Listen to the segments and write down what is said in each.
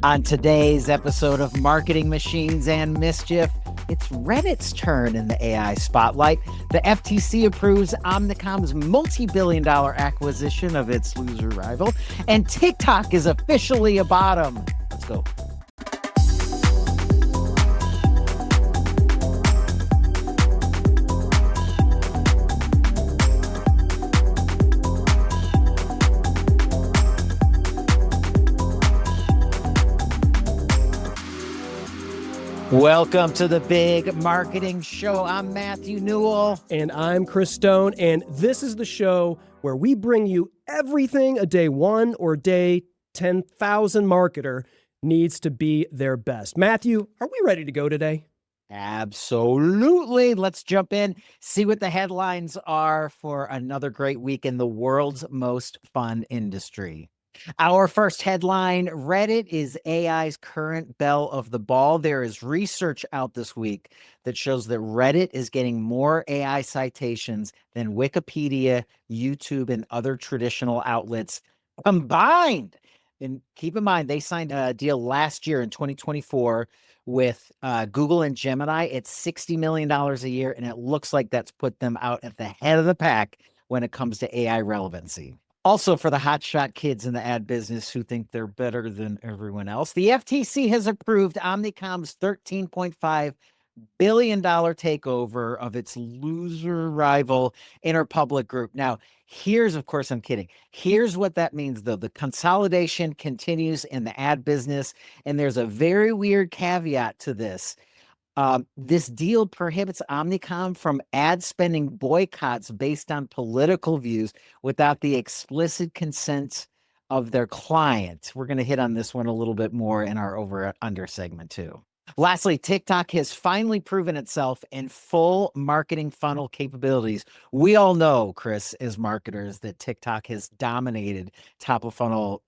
On today's episode of Marketing Machines and Mischief, it's Reddit's turn in the AI spotlight. The FTC approves Omnicom's multi-billion-dollar acquisition of its loser rival, and TikTok is officially a bottom. Let's go. Welcome to the Big Marketing Show. I'm Matthew Newell. And I'm Chris Stone. And this is the show where we bring you everything a day one or day 10,000 marketer needs to be their best. Matthew, are we ready to go today? Absolutely. Let's jump in, see what the headlines are for another great week in the world's most fun industry. Our first headline, Reddit is AI's current belle of the ball. There is research out this week that shows that Reddit is getting more AI citations than Wikipedia, YouTube, and other traditional outlets combined. And keep in mind, they signed a deal last year in 2024 with Google and Gemini. It's $60 million a year, and it looks like that's put them out at the head of the pack when it comes to AI relevancy. Also, for the hotshot kids in the ad business who think they're better than everyone else, the FTC has approved Omnicom's $13.5 billion takeover of its loser rival Interpublic Group. Now, here's, of course, I'm kidding. Here's what that means, though. The consolidation continues in the ad business, and there's a very weird caveat to this. This deal prohibits Omnicom from ad spending boycotts based on political views without the explicit consent of their client. We're going to hit on this one a little bit more in our over-under segment too. Lastly, TikTok has finally proven itself in full marketing funnel capabilities. We all know, Chris, as marketers, that TikTok has dominated top of funnel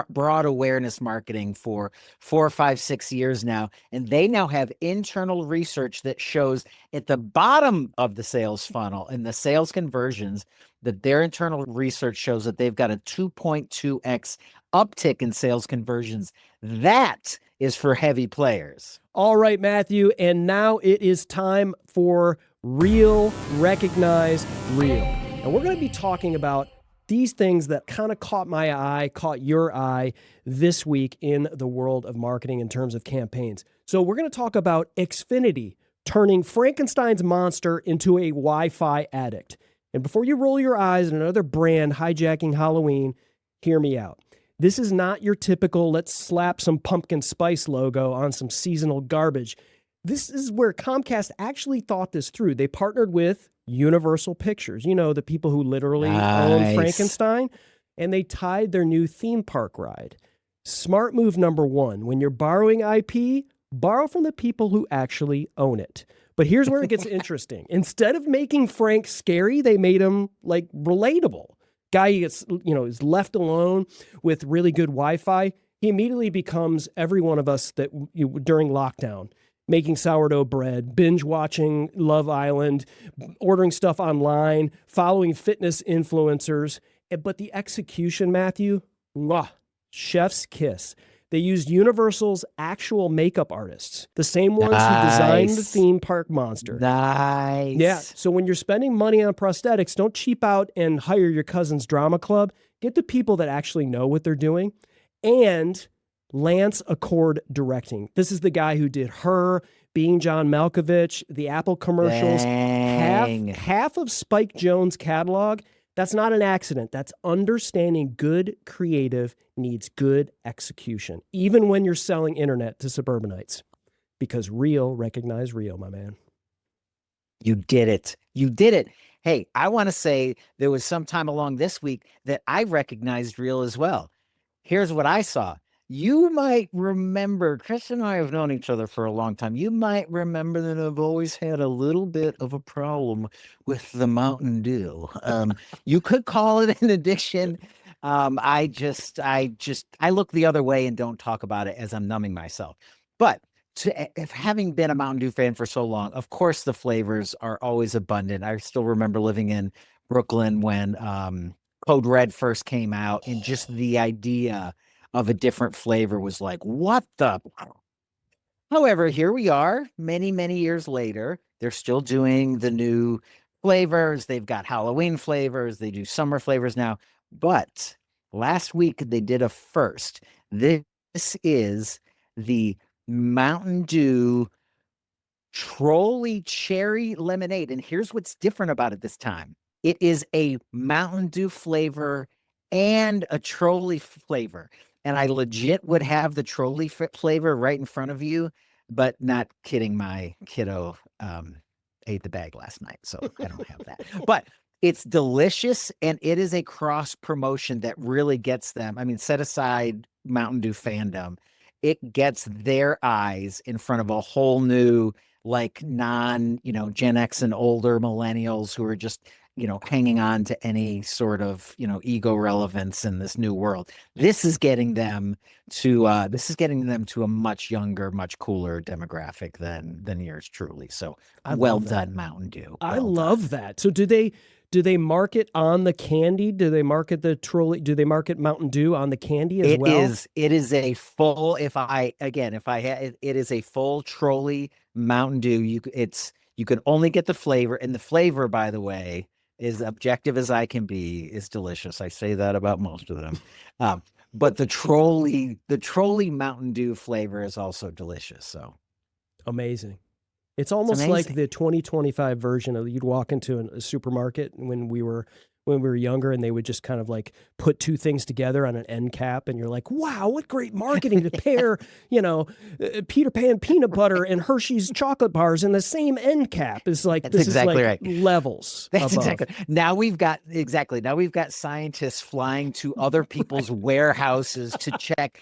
broad awareness marketing for 4, 5, 6 years now. And they now have internal research that shows at the bottom of the sales funnel and the sales conversions that their internal research shows that they've got a 2.2x uptick in sales conversions. That is for heavy players. All right, Matthew, and now it is time for Real, Recognize, Real. And we're going to be talking about these things that kind of caught my eye, caught your eye this week in the world of marketing in terms of campaigns. So we're going to talk about Xfinity turning Frankenstein's monster into a Wi-Fi addict. And before you roll your eyes at another brand hijacking Halloween, hear me out. This is not your typical, let's slap some pumpkin spice logo on some seasonal garbage. This is where Comcast actually thought this through. They partnered with Universal Pictures, you know, the people who literally own Frankenstein, and they tied their new theme park ride. Smart move number one, when you're borrowing IP, borrow from the people who actually own it. But here's where it gets interesting. Instead of making Frank scary, they made him like relatable. Guy gets, is left alone with really good Wi-Fi. He immediately becomes every one of us that during lockdown, making sourdough bread, binge watching Love Island, ordering stuff online, following fitness influencers. But the execution, Matthew, chef's kiss. They used Universal's actual makeup artists, the same ones who designed the theme park monster. Nice. Yeah. So when you're spending money on prosthetics, don't cheap out and hire your cousin's drama club. Get the people that actually know what they're doing. And Lance Accord directing. This is the guy who did Her, Being John Malkovich, the Apple commercials. Half of Spike Jonze's catalog. That's not an accident. That's understanding good creative needs good execution, even when you're selling internet to suburbanites. Because real, recognize real, my man. You did it. You did it. Hey, I want to say there was some time along this week that I recognized real as well. Here's what I saw. You might remember, Chris and I have known each other for a long time. You might remember that I've always had a little bit of a problem with the Mountain Dew. You could call it an addiction. I look the other way and don't talk about it as I'm numbing myself. But if having been a Mountain Dew fan for so long, of course, the flavors are always abundant. I still remember living in Brooklyn when Code Red first came out, and just the idea of a different flavor was like, what the? However, here we are many, many years later. They're still doing the new flavors. They've got Halloween flavors. They do summer flavors now. But last week they did a first. This is the Mountain Dew Trolli Cherry Lemonade. And here's what's different about it this time. It is a Mountain Dew flavor and a Trolli flavor. And I legit would have the Trolli flavor right in front of you, but not kidding. My kiddo ate the bag last night, so I don't have that. But it's delicious, and it is a cross promotion that really gets them. I mean, set aside Mountain Dew fandom, it gets their eyes in front of a whole new, like Gen X and older millennials who are just, hanging on to any sort of, ego relevance in this new world. This is getting them to a much younger, much cooler demographic than yours truly. So well done, Mountain Dew. I love that. So do they market on the candy? Do they market the Trolli? Do they market Mountain Dew on the candy as well? It is a full, it is a full Trolli Mountain Dew. You can only get the flavor, and the flavor, by the way, is objective as I can be, is delicious. I say that about most of them. But the Trolli Mountain Dew flavor is also delicious. So amazing. It's almost like the 2025 version of, you'd walk into a supermarket when we were younger, and they would just kind of like put two things together on an end cap, and you're like, wow, what great marketing to pair, Peter Pan peanut butter and Hershey's chocolate bars in the same end cap. It's like, That's exactly right. Levels. That's above. exactly. Now we've got scientists flying to other people's warehouses to check,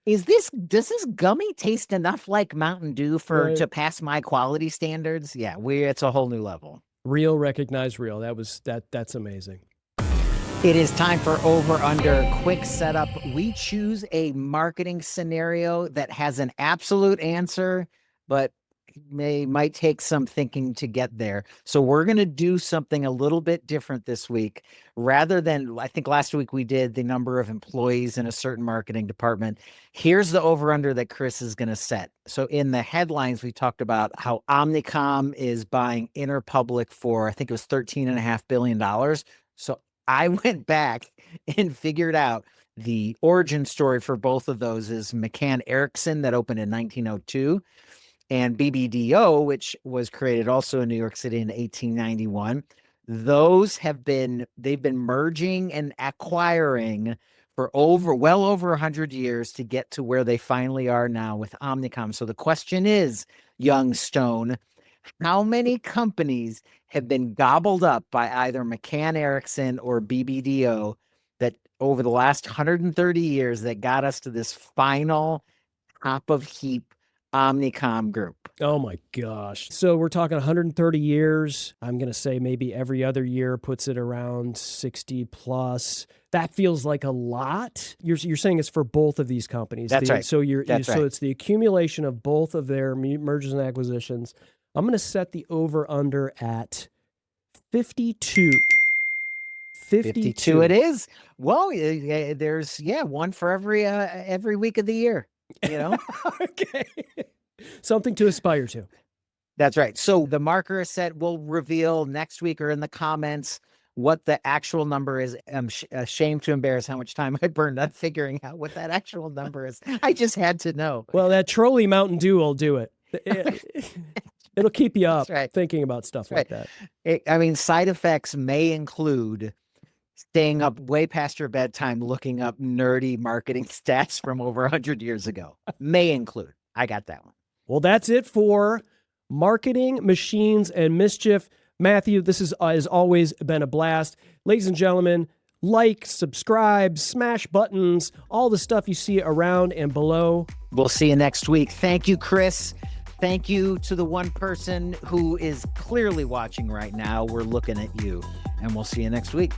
does this gummy taste enough like Mountain Dew to pass my quality standards? Yeah, it's a whole new level. Real, recognize real. That's amazing. It is time for Over Under. Quick setup. We choose a marketing scenario that has an absolute answer, but might take some thinking to get there. So we're going to do something a little bit different this week. Rather than, I think last week we did the number of employees in a certain marketing department. Here's the over-under that Chris is going to set. So in the headlines, we talked about how Omnicom is buying Interpublic for, I think it was $13.5 billion. So I went back and figured out the origin story for both of those is McCann Erickson, that opened in 1902. And BBDO, which was created also in New York City in 1891. They've been merging and acquiring for well over 100 years to get to where they finally are now with Omnicom. So the question is, young Stone, how many companies have been gobbled up by either McCann Erickson or BBDO that over the last 130 years that got us to this final top of heap Omnicom group? Oh my gosh. So we're talking 130 years. I'm going to say maybe every other year puts it around 60 plus. That feels like a lot. You're saying it's for both of these companies. That's right. So so it's the accumulation of both of their mergers and acquisitions. I'm going to set the over under at 52. 52 it is. Well, there's one for every week of the year. Okay. Something to aspire to. That's right. So the marker is set. We'll reveal next week or in the comments what the actual number is. I'm ashamed to embarrass how much time I burned on figuring out what that actual number is. I just had to know. Well, that Trolli Mountain Dew will do it. It'll keep you up thinking about stuff like that. Side effects may include staying up way past your bedtime looking up nerdy marketing stats from over 100 years ago. May include. I got that one. Well, that's it for Marketing, Machines, and Mischief. Matthew, this has always been a blast. Ladies and gentlemen, like, subscribe, smash buttons, all the stuff you see around and below. We'll see you next week. Thank you, Chris. Thank you to the one person who is clearly watching right now. We're looking at you, and we'll see you next week.